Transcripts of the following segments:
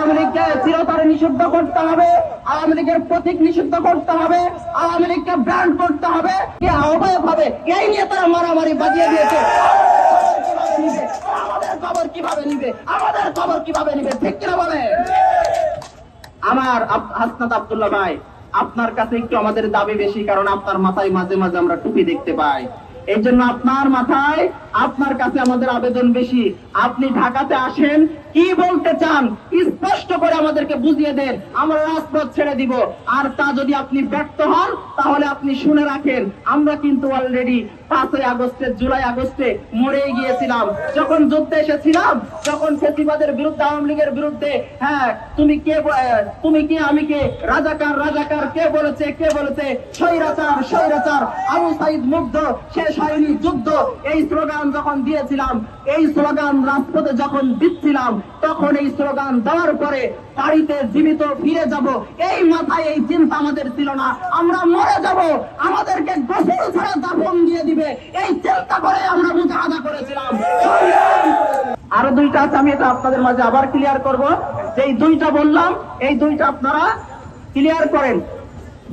আওয়ামী লীগকে চিরতরে নিষিদ্ধ করতে হবে, আওয়ামী লীগের প্রতীক নিষিদ্ধ করতে হবে, আওয়ামী লীগকে ব্র্যান্ড করতে হবে, আহ্বায়ক হবে, এই নিয়ে তারা মারামারি বাজিয়ে দিয়েছে। আমাদের খবর কিভাবে নিবে, আমাদের খবর কিভাবে নিবে, ঠিক কিনা বলে? আমার হাসনাত আব্দুল্লাহ ভাই, আপনার কাছে একটু আমাদের দাবি বেশি, কারণ আপনার মাথায় মাঝে মাঝে আমরা টুপি দেখতে পাই। এই জন্য আপনার মাথায়, আপনার কাছে আমাদের আবেদন বেশি। আপনি ঢাকাতে আসেন, কি বলতে চান স্পষ্ট করে আমাদেরকে বুঝিয়ে দেন, আমরা রাজপথ ছেড়ে দিব। আর তা যদি আপনি ব্যর্থ হন, তাহলে আপনি শুনে রাখেন, আমরা কিন্তু অলরেডি 5ই আগস্টে, জুলাই আগস্টে মরেই গিয়েছিলাম। যখন যুদ্ধে এসেছিলাম, যখন ফেসিবাদের বিরুদ্ধে, আওয়ামী লীগের বিরুদ্ধে, হ্যাঁ তুমি কি আমি কে, রাজাকার রাজাকার কে বলেছে, কে বলেছে, স্বৈরাচার স্বৈরাচার, আবু সাইদ মুগ্ধ, শেষ হয়নি যুদ্ধ, এই স্লোগান যখন দিয়েছিলাম, এই স্লোগান রাজপথে যখন দিচ্ছিলাম, তখন এই স্লোগান দেওয়ার পরে বাড়িতে জীবিত ফিরে যাব, এই মাথায় এই চিন্তা আমাদের ছিল না। আমরা মরে যাব, আমাদেরকে গোসল ছাড়া দাফন দিয়ে দিবে, এই চিন্তা করে আমরা মুজাহাদা করেছিলাম। আরো দুইটা আছে, আমি এটা আপনাদের মাঝে আবার ক্লিয়ার করব। যেই দুইটা বললাম, এই দুইটা আপনারা ক্লিয়ার করেন।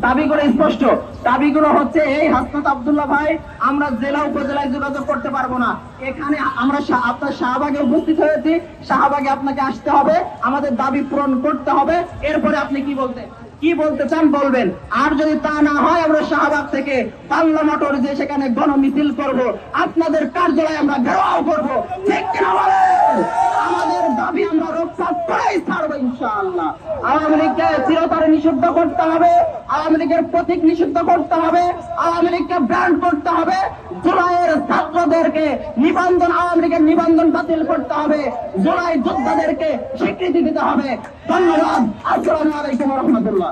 দাবিগুলো স্পষ্ট। দাবিগুলো হচ্ছে, এই হাসনাত আব্দুল্লাহ ভাই, আমরা জেলা উপজেলায় যোগাযোগ করতে পারবো না। এখানে আমরা আপনার শাহবাগে উপস্থিত হয়েছি, শাহবাগে আপনাকে আসতে হবে, আমাদের দাবি পূরণ করতে হবে। এরপরে আপনি কি বলতে চান বলবেন। আর যদি তা না হয়, আমরা শাহবাগ থেকে বাংলা মোটর যে সেখানে গণমিছিল করব, আপনাদের কার্যালয়ে আমরা ঘেরাও করব, ঠিক কিনা বলেন? আমাদের দাবি আমরা রক্ষা করেই ছাড়বো ইনশাআল্লাহ। আওয়ামী লীগকে চিরতরে নিষিদ্ধ করতে হবে, আওয়ামী লীগের প্রতীক নিষিদ্ধ করতে হবে, আওয়ামী লীগকে ব্র্যান্ড করতে হবে, জুলাইয়ের ছাত্রদেরকে নিবন্ধন, আওয়ামী লীগের নিবন্ধন বাতিল করতে হবে, জুলাই যোদ্ধাদেরকে স্বীকৃতি দিতে হবে। ধন্যবাদ। আসসালামু আলাইকুম ওয়া রাহমাতুল্লাহ।